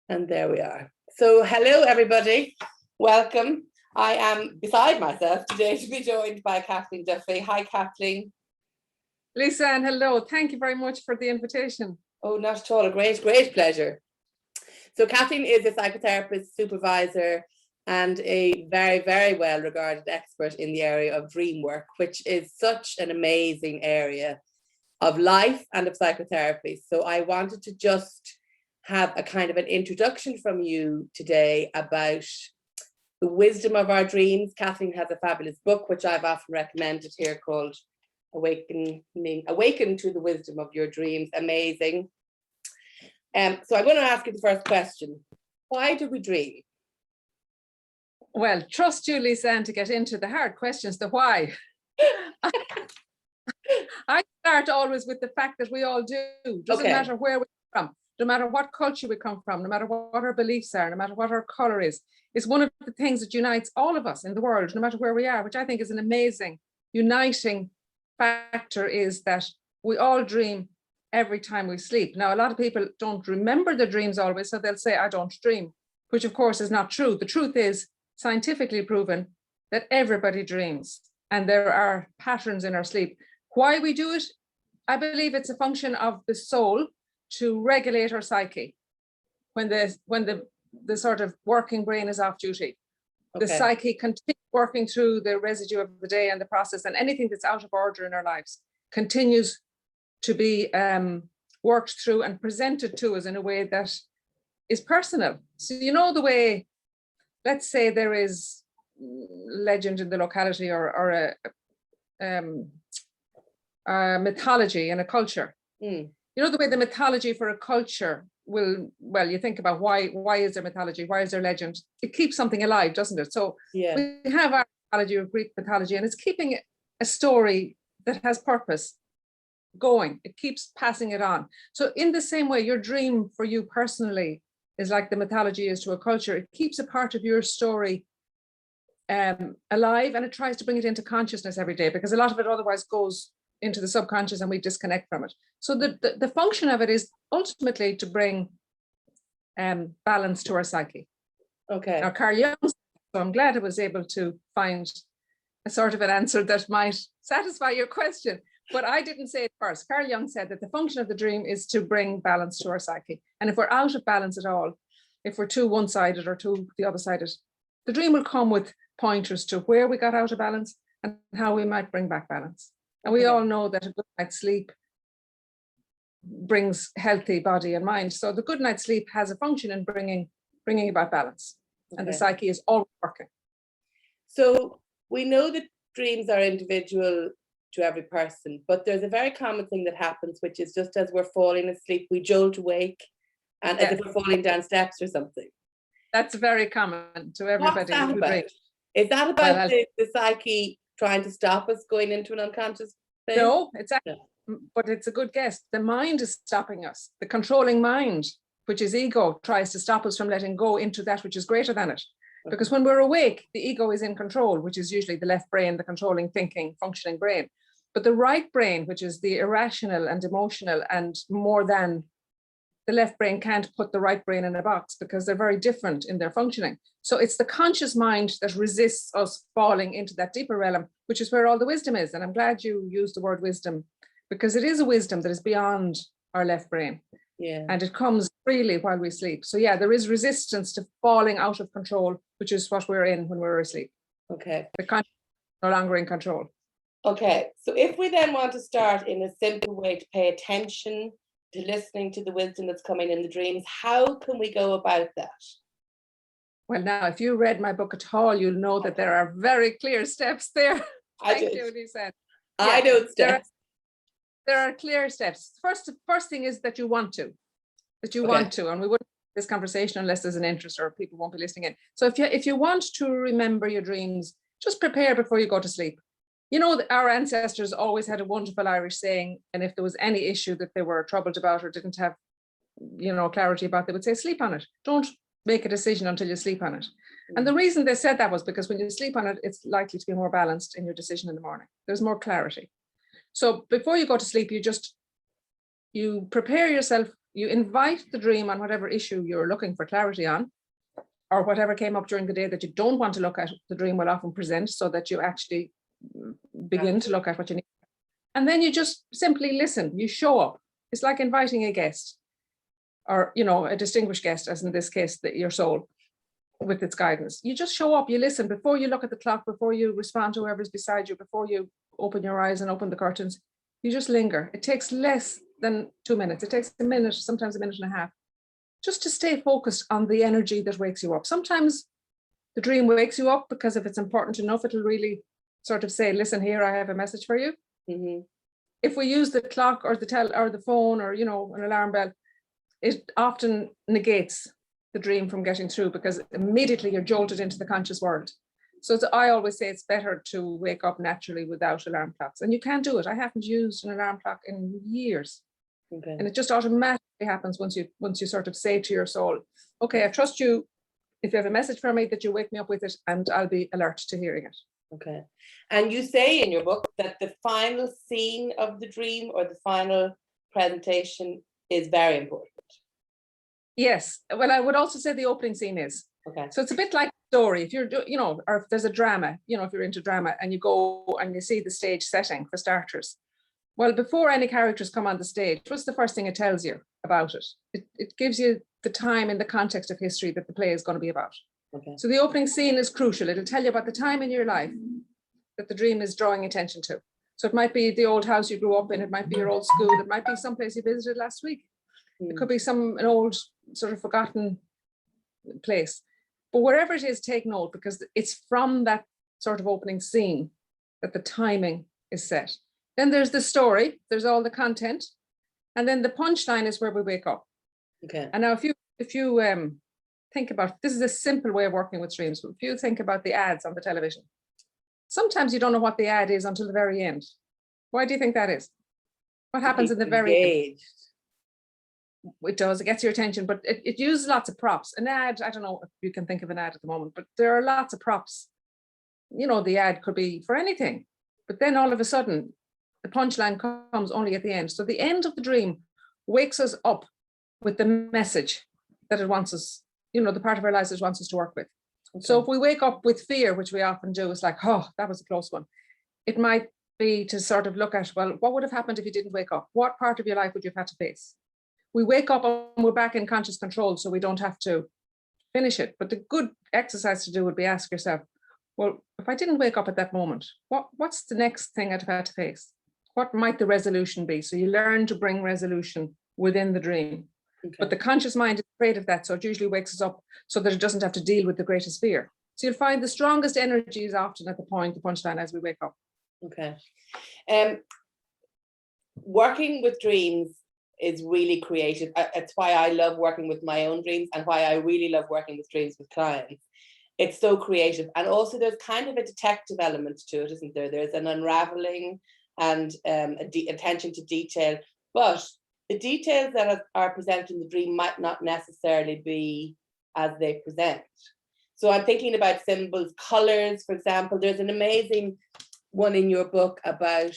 And there we are. So hello, everybody. Welcome. I am beside myself today to be joined by Kathleen Duffy. Hi, Kathleen. Lisa, and hello. Thank you very much for the invitation. Oh, not at all. A great pleasure. So Kathleen is a psychotherapist, supervisor, and a very, very well-regarded expert in the area of Dreamwork, which is such an amazing area of life and of psychotherapy. So I wanted to just have a kind of an introduction from you today about the wisdom of our dreams. Kathleen has a fabulous book, which I've often recommended here, called Awaken to the Wisdom of Your Dreams. Amazing. So I'm going to ask you the first question. Why do we dream? Well, trust you, Lisa, and to get into the hard questions, the why. I start always with the fact that we all do. Doesn't matter where we're from, no matter what culture we come from, no matter what our beliefs are, no matter what our color is. It's one of the things that unites all of us in the world, no matter where we are, which I think is an amazing uniting factor, is that we all dream every time we sleep. Now, a lot of people don't remember their dreams always, so they'll say, I don't dream, which of course is not true. The truth is scientifically proven that everybody dreams, and there are patterns in our sleep. Why we do it, I believe it's a function of the soul to regulate our psyche when the sort of working brain is off duty. The psyche continues working through the residue of the day and the process, and anything that's out of order in our lives continues to be worked through and presented to us in a way that is personal. So you know the way, let's say there is legend in the locality or a mythology in a culture. You know the way the mythology for a culture will, well, you think about why is there mythology, why is there legend? It keeps something alive, doesn't it? So we have our mythology or Greek mythology, and it's keeping a story that has purpose going. It keeps passing it on. So in the same way, your dream for you personally is like the mythology is to a culture. It keeps a part of your story alive, and it tries to bring it into consciousness every day, because a lot of it otherwise goes into the subconscious and we disconnect from it. So the function of it is ultimately to bring balance to our psyche. Now, Carl Jung, so I'm glad I was able to find a sort of an answer that might satisfy your question, but I didn't say it first. Carl Jung said that the function of the dream is to bring balance to our psyche. And if we're out of balance at all, if we're too one-sided or too the other-sided, the dream will come with pointers to where we got out of balance and how we might bring back balance. And we all know that a good night's sleep brings healthy body and mind. So the good night's sleep has a function in bringing about balance, and the psyche is always working. So we know that dreams are individual to every person, but there's a very common thing that happens, which is just as we're falling asleep, we jolt awake, and as if we're falling down steps or something. That's very common to everybody. What's that about? Is that about the psyche trying to stop us going into an unconscious thing? No, but it's a good guess. The mind is stopping us. The controlling mind, which is ego, tries to stop us from letting go into that which is greater than it. Because when we're awake, the ego is in control, which is usually the left brain, the controlling, thinking, functioning brain. But the right brain, which is the irrational and emotional and more than, the left brain can't put the right brain in a box because they're very different in their functioning. So it's the conscious mind that resists us falling into that deeper realm, which is where all the wisdom is. And I'm glad you used the word wisdom, because it is a wisdom that is beyond our left brain. And it comes freely while we sleep. So there is resistance to falling out of control, which is what we're in when we're asleep. The conscious is no longer in control. So if we then want to start in a simple way to pay attention to listening to the wisdom that's coming in the dreams, how can we go about that? Well, now, if you read my book at all, you'll know that there are very clear steps there. Thank you, Lisa. I know steps. There are clear steps. First thing is that you want to, and we wouldn't have this conversation unless there's an interest or people won't be listening in. So if you want to remember your dreams, just prepare before you go to sleep. You know, our ancestors always had a wonderful Irish saying, and if there was any issue that they were troubled about or didn't have, clarity about, they would say, sleep on it. Don't make a decision until you sleep on it. And the reason they said that was because when you sleep on it, it's likely to be more balanced in your decision in the morning. There's more clarity. So before you go to sleep, you prepare yourself You invite the dream on whatever issue you're looking for clarity on, or whatever came up during the day that you don't want to look at. The dream will often present so that you actually begin to look at what you need. And then you just simply listen. You show up. It's like inviting a guest, or, you know, a distinguished guest, as in this case, your soul with its guidance. You just show up, you listen before you look at the clock, before you respond to whoever's beside you, before you open your eyes and open the curtains. You just linger. It takes less than 2 minutes. It takes a minute, sometimes a minute and a half, just to stay focused on the energy that wakes you up. Sometimes the dream wakes you up because if it's important enough, it'll really sort of say, listen here, I have a message for you. Mm-hmm. If we use the clock or the phone or, you know, an alarm bell, it often negates the dream from getting through because immediately you're jolted into the conscious world. So I always say it's better to wake up naturally without alarm clocks. And you can do it. I haven't used an alarm clock in years. Okay. And it just automatically happens once you sort of say to your soul, okay, I trust you. If you have a message for me, that you wake me up with it and I'll be alert to hearing it. Okay. And you say in your book that the final scene of the dream or the final presentation is very important. Yes. Well, I would also say the opening scene is. Okay. So it's a bit like a story. If you're, you know, or if there's a drama, you know, if you're into drama and you go and you see the stage setting for starters. Well, before any characters come on the stage, what's the first thing it tells you about it? It gives you the time and the context of history that the play is going to be about. Okay. So the opening scene is crucial. It'll tell you about the time in your life that the dream is drawing attention to. So it might be the old house you grew up in. It might be your old school. It might be someplace you visited last week. It could be an old sort of forgotten place. But wherever it is, take note, because it's from that sort of opening scene that the timing is set. Then there's the story, there's all the content, and then the punchline is where we wake up. Okay. And now if you think about, this is a simple way of working with dreams, but if you think about the ads on the television, sometimes you don't know what the ad is until the very end. Why do you think that is? What happens in the very end? It does, it gets your attention, but it uses lots of props. An ad, I don't know if you can think of an ad at the moment, but there are lots of props. You know, the ad could be for anything, but then all of a sudden, the punchline comes only at the end. So the end of the dream wakes us up with the message that it wants us, you know, the part of our lives it wants us to work with. Okay. So if we wake up with fear, which we often do, it's like, oh, that was a close one. It might be to sort of look at, well, what would have happened if you didn't wake up? What part of your life would you have had to face? We wake up and we're back in conscious control, so we don't have to finish it. But the good exercise to do would be ask yourself, well, if I didn't wake up at that moment, what's the next thing I'd have had to face? What might the resolution be? So you learn to bring resolution within the dream. Okay. But the conscious mind is afraid of that, so it usually wakes us up so that it doesn't have to deal with the greatest fear. So you'll find the strongest energy is often at the punchline as we wake up. Okay. Working with dreams is really creative. It's why I love working with my own dreams and why I really love working with dreams with clients. It's so creative. And also there's kind of a detective element to it, isn't there? There's an unraveling and attention to detail. But the details that are presented in the dream might not necessarily be as they present. So I'm thinking about symbols, colors, for example. There's an amazing one in your book about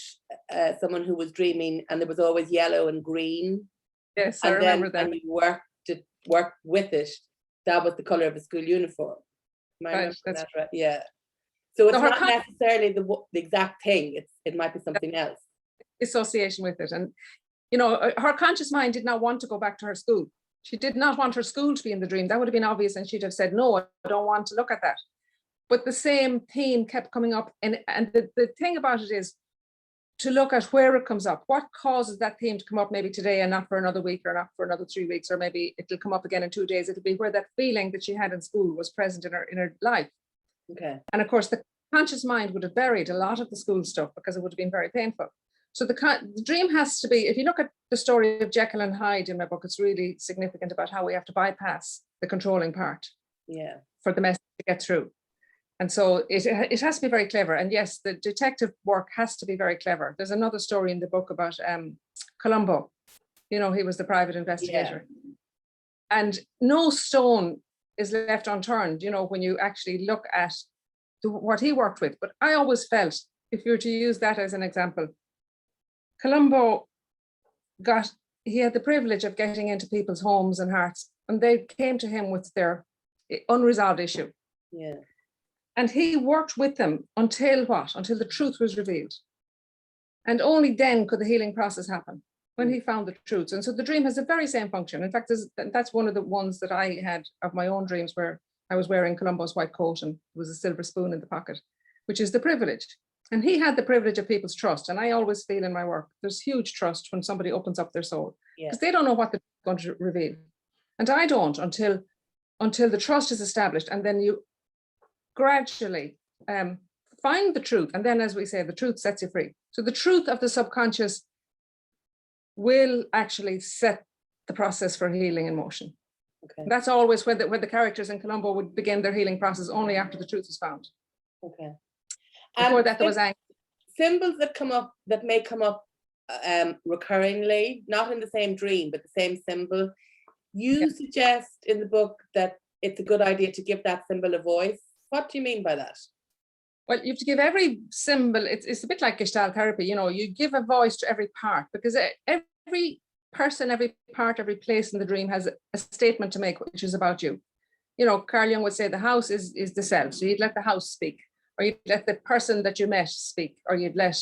someone who was dreaming and there was always yellow and green. Yes, I remember that. And you work with it. That was the color of a school uniform. Am I remembering that right? Yeah. So it's not necessarily the exact thing. It might be something else. Association with it. And, you know, her conscious mind did not want to go back to her school. She did not want her school to be in the dream. That would have been obvious. And she'd have said, no, I don't want to look at that. But the same theme kept coming up. And the thing about it is to look at where it comes up. What causes that theme to come up maybe today and not for another week or not for another 3 weeks, or maybe it'll come up again in 2 days. It'll be where that feeling that she had in school was present in her life. Okay. And of course, the conscious mind would have buried a lot of the school stuff because it would have been very painful. So the dream has to be, if you look at the story of Jekyll and Hyde in my book, it's really significant about how we have to bypass the controlling part for the message to get through. And so it has to be very clever. And yes, the detective work has to be very clever. There's another story in the book about Columbo. You know, he was the private investigator. Yeah. And no stone is left unturned, you know, when you actually look at what he worked with. But I always felt, if you were to use that as an example, Columbo got he had the privilege of getting into people's homes and hearts, and they came to him with their unresolved issue. Yeah. And he worked with them until what? Until the truth was revealed. And only then could the healing process happen, when he found the truths. And so the dream has the very same function. In fact, that's one of the ones that I had of my own dreams, where I was wearing Columbo's white coat and there was a silver spoon in the pocket, which is the privilege. And he had the privilege of people's trust. And I always feel in my work, there's huge trust when somebody opens up their soul, because they don't know what they're going to reveal. And I don't until the trust is established. And then you gradually find the truth. And then, as we say, the truth sets you free. So the truth of the subconscious will actually set the process for healing in motion. Okay. That's always when the characters in Columbo would begin their healing process, only after the truth is found. Okay. Before that, there was anger. Symbols that may come up recurringly, not in the same dream, but the same symbol. You suggest in the book that it's a good idea to give that symbol a voice. What do you mean by that? Well, you have to give every symbol, it's a bit like Gestalt therapy, you give a voice to every part, because every person, every part, every place in the dream has a statement to make, which is about you. Carl Jung would say the house is the self. So you'd let the house speak, or you'd let the person that you met speak, or you'd let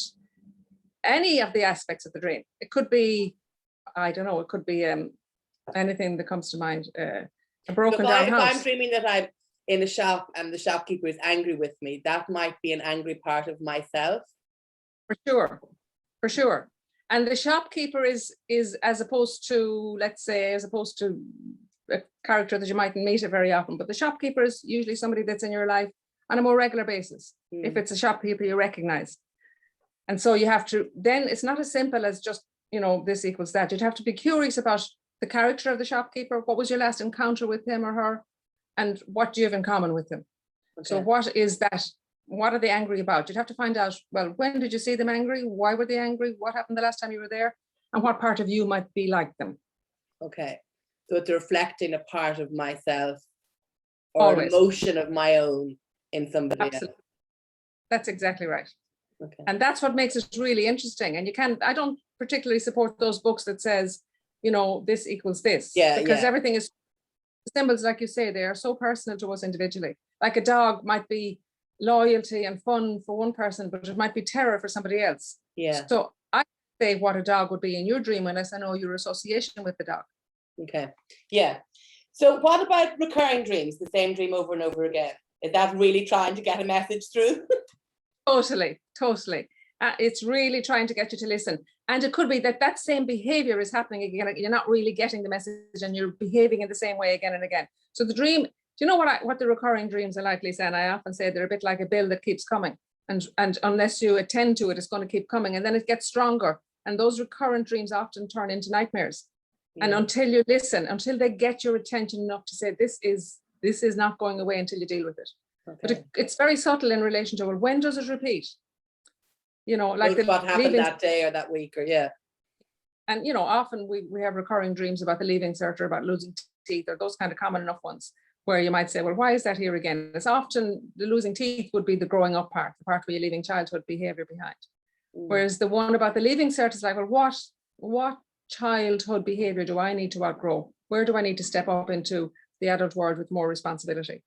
any of the aspects of the dream. It could be, I don't know, it could be anything that comes to mind. A broken down house. If I'm dreaming that I'm in a shop and the shopkeeper is angry with me, that might be an angry part of myself. For sure. And the shopkeeper is as opposed to, let's say, a character that you mightn't meet very often, but the shopkeeper is usually somebody that's in your life on a more regular basis. If it's a shopkeeper you recognize. And so you have to, then it's not as simple as just, this equals that. You'd have to be curious about the character of the shopkeeper. What was your last encounter with him or her? And what do you have in common with them? Okay. So what is that? What are they angry about? You'd have to find out, well, when did you see them angry? Why were they angry? What happened the last time you were there? And what part of you might be like them? Okay. So it's reflecting a part of myself or an emotion of my own in somebody else. That's exactly right. Okay. And that's what makes it really interesting. And I don't particularly support those books that says, this equals this. Because everything is symbols, like you say, they are so personal to us individually. Like a dog might be loyalty and fun for one person, but it might be terror for somebody else. Yeah. So I say what a dog would be in your dream unless I know your association with the dog. Okay. Yeah. So what about recurring dreams, the same dream over and over again? Is that really trying to get a message through? Totally. It's really trying to get you to listen. And it could be that same behavior is happening again. You're not really getting the message and you're behaving in the same way again and again. So the dream, do you know what the recurring dreams are like, Lisa? And I often say they're a bit like a bill that keeps coming. And unless you attend to it, it's going to keep coming. And then it gets stronger. And those recurrent dreams often turn into nightmares. Yeah. And until you listen, until they get your attention enough to say, this is not going away until you deal with it. Okay. But it's very subtle in relation to, well, when does it repeat? Like what happened that day or that week, or And often we have recurring dreams about the leaving cert or about losing teeth, or those kind of common enough ones where you might say, well, why is that here again? It's often the losing teeth would be the growing up part, the part where you're leaving childhood behavior behind. Whereas the one about the leaving cert is like, well, what childhood behavior do I need to outgrow? Where do I need to step up into the adult world with more responsibility?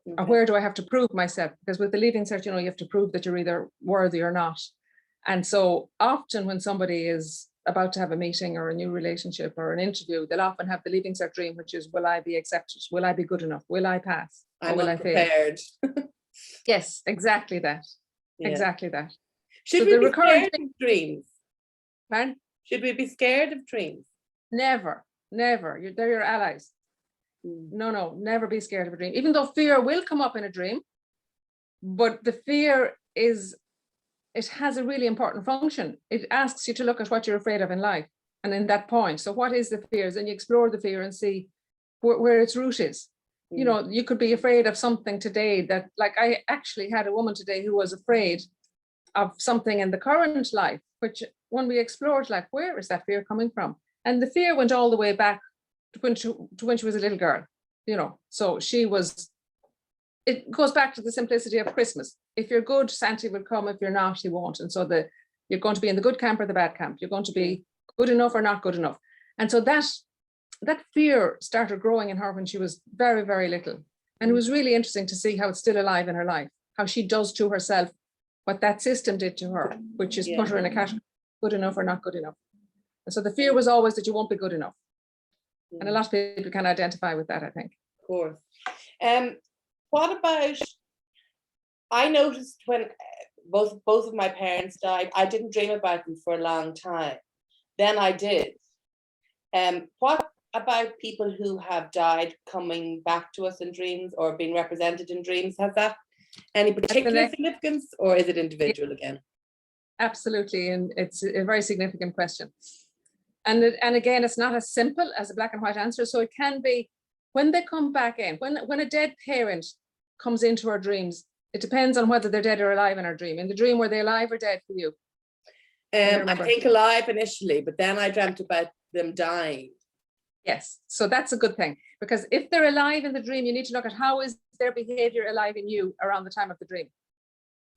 Okay. Or where do I have to prove myself? Because with the leaving cert, you have to prove that you're either worthy or not. And so often when somebody is about to have a meeting or a new relationship or an interview, they'll often have the leaving cert dream, which is, will I be accepted? Will I be good enough? Will I pass? Or will I fail? Yes, exactly that. Yeah. Exactly that. Should we be scared of dreams? Pardon? Should we be scared of dreams? Never. They're your allies. No, never be scared of a dream. Even though fear will come up in a dream, but the fear it has a really important function. It asks you to look at what you're afraid of in life. And in that point, so what is the fears? And you explore the fear and see where its root is. You could be afraid of something today that, like I actually had a woman today who was afraid of something in the current life, which when we explored, like, where is that fear coming from? And the fear went all the way back to when she was a little girl, so it goes back to the simplicity of Christmas. If you're good, Santa will come. If you're not, he won't. And so you're going to be in the good camp or the bad camp. You're going to be good enough or not good enough. And so that fear started growing in her when she was very, very little. And it was really interesting to see how it's still alive in her life, how she does to herself what that system did to her, which is put her in a category, good enough or not good enough. And so the fear was always that you won't be good enough. And a lot of people can identify with that, I think. Of course. What about, I noticed when both of my parents died, I didn't dream about them for a long time. Then I did. What about people who have died coming back to us in dreams or being represented in dreams? Has that any particular significance, or is it individual again? Absolutely, and it's a very significant question. And again, it's not as simple as a black and white answer. So it can be when they come back in, when a dead parent comes into our dreams, it depends on whether they're dead or alive in our dream. In the dream, were they alive or dead for you? I think alive initially, but then I dreamt about them dying. Yes. So that's a good thing, because if they're alive in the dream, you need to look at how is their behavior alive in you around the time of the dream.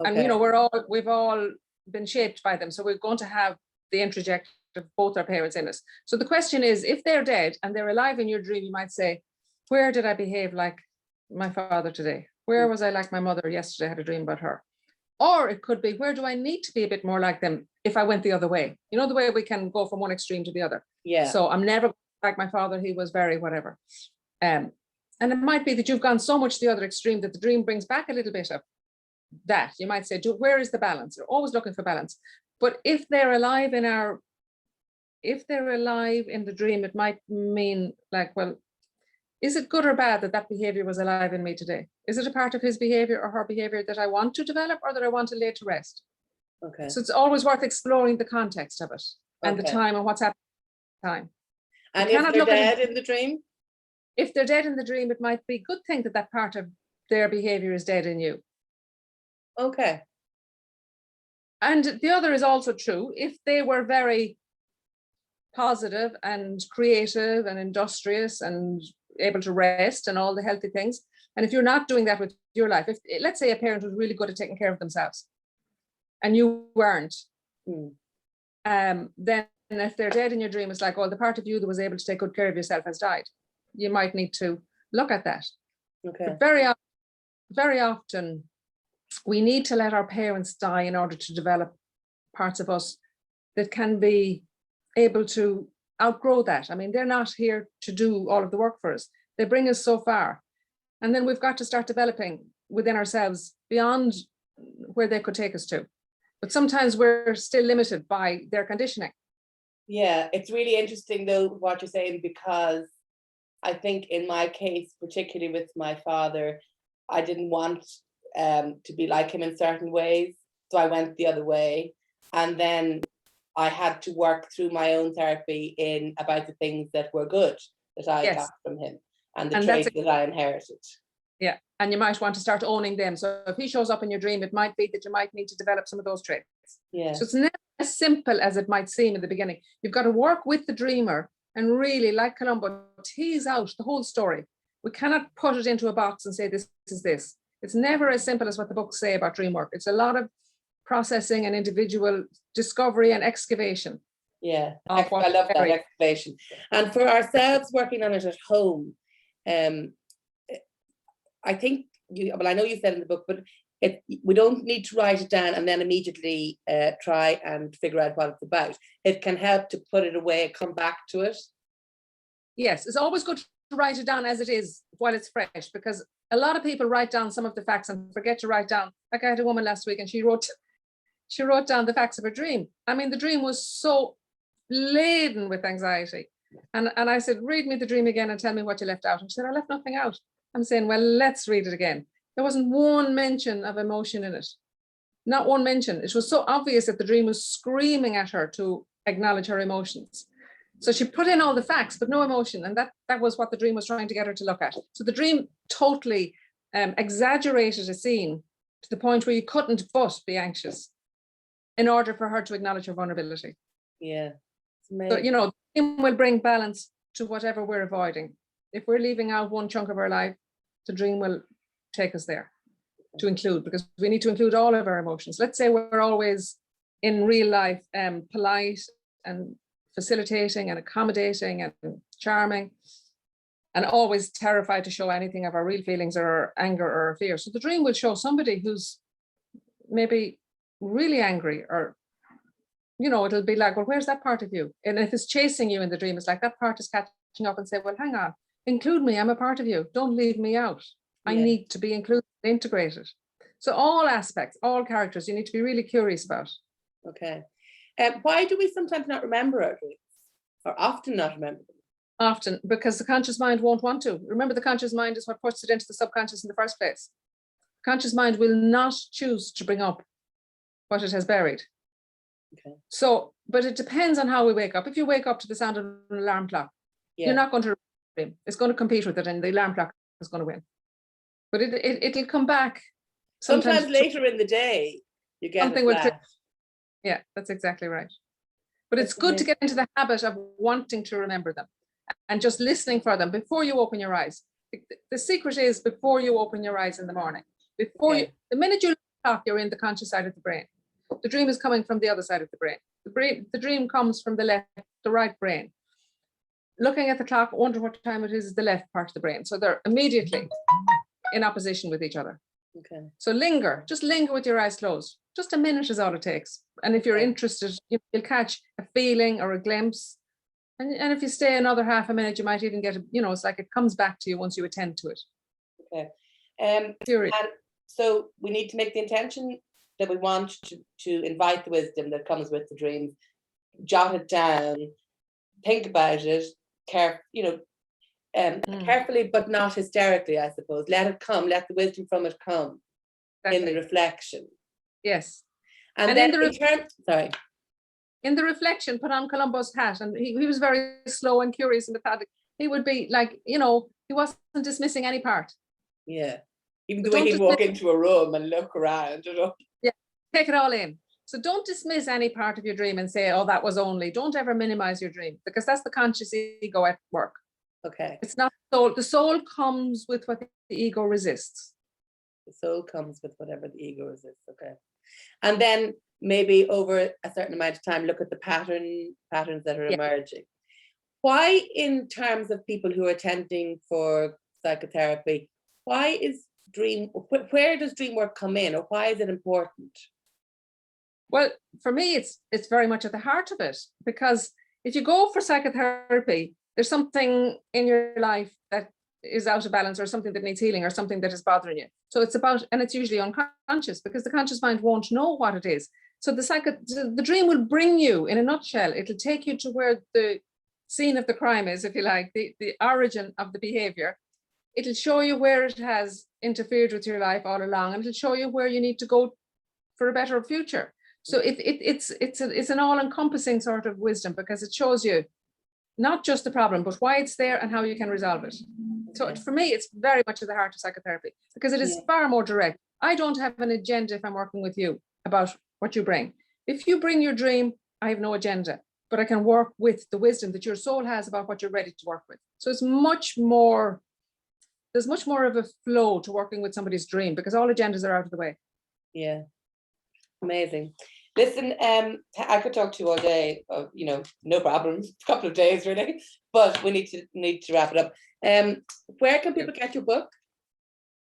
Okay. And you know, we've all been shaped by them. So we're going to have the introject of both our parents in us. So the question is, if they're dead and they're alive in your dream, you might say, where did I behave like my father today? Where was I like my mother yesterday? I had a dream about her. Or it could be, where do I need to be a bit more like them if I went the other way? You know, the way we can go from one extreme to the other. Yeah. So I'm never like my father, he was very whatever. And it might be that you've gone so much the other extreme that the dream brings back a little bit of that. You might say, where is the balance? You're always looking for balance. But if they're alive in the dream, it might mean like, well, is it good or bad that behavior was alive in me today? Is it a part of his behavior or her behavior that I want to develop or that I want to lay to rest? Okay. So it's always worth exploring the context of it and the time and what's happening at the time. And if they're dead in the dream? If they're dead in the dream, it might be a good thing that part of their behavior is dead in you. Okay. And the other is also true. If they were very positive and creative and industrious and able to rest and all the healthy things, and if you're not doing that with your life, if let's say a parent was really good at taking care of themselves and you weren't, then if they're dead in your dream, it's like, oh, the part of you that was able to take good care of yourself has died. You might need to look at that. Okay. But very often we need to let our parents die in order to develop parts of us that can be able to outgrow that. I mean, they're not here to do all of the work for us. They bring us so far. And then we've got to start developing within ourselves beyond where they could take us to. But sometimes we're still limited by their conditioning. Yeah, it's really interesting though what you're saying, because I think in my case, particularly with my father, I didn't want to be like him in certain ways. So I went the other way. And then I had to work through my own therapy about the things that were good that I got from him and the traits that I inherited. Yeah, and you might want to start owning them. So if he shows up in your dream, it might be that you might need to develop some of those traits. Yeah. So it's never as simple as it might seem in the beginning. You've got to work with the dreamer and really, like Columbo, tease out the whole story. We cannot put it into a box and say this is this. It's never as simple as what the books say about dream work. It's a lot of processing and individual discovery and excavation. Yeah, I love that, excavation. And for ourselves working on it at home, I think I know you said in the book, but we don't need to write it down and then immediately try and figure out what it's about. It can help to put it away, come back to it. Yes, it's always good to write it down as it is while it's fresh, because a lot of people write down some of the facts and forget to write down. Like I had a woman last week and she wrote down the facts of her dream. I mean, the dream was so laden with anxiety. And I said, read me the dream again and tell me what you left out. And she said, I left nothing out. I'm saying, well, let's read it again. There wasn't one mention of emotion in it. Not one mention. It was so obvious that the dream was screaming at her to acknowledge her emotions. So she put in all the facts, but no emotion. And that was what the dream was trying to get her to look at. So the dream totally exaggerated a scene to the point where you couldn't but be anxious in order for her to acknowledge her vulnerability. Yeah. So, you know, the dream will bring balance to whatever we're avoiding. If we're leaving out one chunk of our life, the dream will take us there to include, because we need to include all of our emotions. Let's say we're always in real life polite and facilitating and accommodating and charming, and always terrified to show anything of our real feelings or anger or fear. So the dream will show somebody who's maybe really angry, or, you know, it'll be like, well, where's that part of you? And if it's chasing you in the dream, it's like that part is catching up and say, well, hang on, include me. I'm a part of you. Don't leave me out. I need to be included, integrated. So all aspects, all characters, you need to be really curious about. Okay. Why do we sometimes not remember our dreams, or often not remember them? Often because the conscious mind won't want to. Remember, the conscious mind is what puts it into the subconscious in the first place. Conscious mind will not choose to bring up what it has buried. Okay. So, but it depends on how we wake up. If you wake up to the sound of an alarm clock, you're not going to remember it. It's going to compete with it, and the alarm clock is going to win. But it'll come back. Sometimes later in the day, you get something will. Yeah, that's exactly right. But it's good to get into the habit of wanting to remember them and just listening for them before you open your eyes. The secret is before you open your eyes in the morning. The minute you look at the clock, you're in the conscious side of the brain. The dream is coming from the other side of the brain. The dream comes from the right brain. Looking at the clock, wonder what time it is the left part of the brain. So they're immediately in opposition with each other. Okay. So just linger with your eyes closed. Just a minute is all it takes. And if you're interested, you'll catch a feeling or a glimpse. And if you stay another half a minute, you might even get it's like it comes back to you once you attend to it. Okay. And so we need to make the intention that we want to invite the wisdom that comes with the dreams, jot it down, think about it, carefully, but not hysterically, I suppose. Let it come, let the wisdom from it come in the reflection. Yes. And then in the reflection, put on Columbo's hat, and he was very slow and curious and methodic. He would be like, he wasn't dismissing any part. Yeah. Even the way he'd walk into a room and look around, Yeah, take it all in. So don't dismiss any part of your dream and say, oh, that was only. Don't ever minimize your dream, because that's the conscious ego at work. Okay. It's not soul. The soul comes with what the ego resists. The soul comes with whatever the ego resists. Okay. And then maybe over a certain amount of time, look at the patterns that are emerging. Why, in terms of people who are attending for psychotherapy, where does Dreamwork come in, or why is it important? Well, for me, it's very much at the heart of it, because if you go for psychotherapy, there's something in your life that is out of balance, or something that needs healing, or something that is bothering you. So it's and it's usually unconscious, because the conscious mind won't know what it is. So the dream will bring you, in a nutshell, it'll take you to where the scene of the crime is, if you like, the origin of the behavior. It'll show you where it has interfered with your life all along, and it'll show you where you need to go for a better future. So it's an all-encompassing sort of wisdom, because it shows you not just the problem, but why it's there and how you can resolve it. So for me, it's very much at the heart of psychotherapy, because it is far more direct. I don't have an agenda if I'm working with you about what you bring. If you bring your dream, I have no agenda, but I can work with the wisdom that your soul has about what you're ready to work with. So it's there's much more of a flow to working with somebody's dream, because all agendas are out of the way. Yeah. Amazing. Listen, I could talk to you all day, no problem, a couple of days really, but we need to wrap it up. Where can people get your book?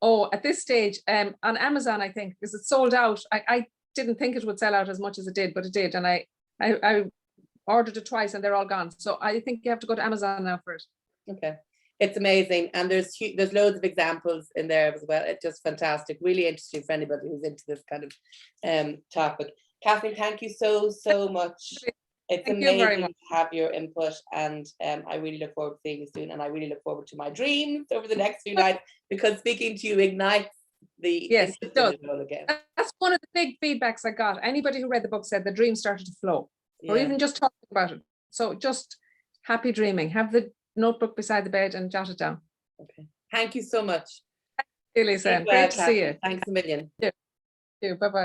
Oh, at this stage, on Amazon, I think, because it's sold out. I didn't think it would sell out as much as it did, but it did. And I ordered it twice and they're all gone. So I think you have to go to Amazon now for it. Okay. It's amazing. And there's loads of examples in there as well. It's just fantastic. Really interesting for anybody who's into this kind of topic. Kathleen, thank you so much. It's amazing to have your input, and I really look forward to seeing you soon, and I really look forward to my dreams over the next few nights, because speaking to you ignites the interest it does. In it all again. That's one of the big feedbacks I got. Anybody who read the book said the dream started to flow, or even just talking about it. So just happy dreaming. Have the notebook beside the bed and jot it down. Okay. Thank you so much. Thank you, Lisa. Great to see you. Thanks a million. Thank you. Bye-bye.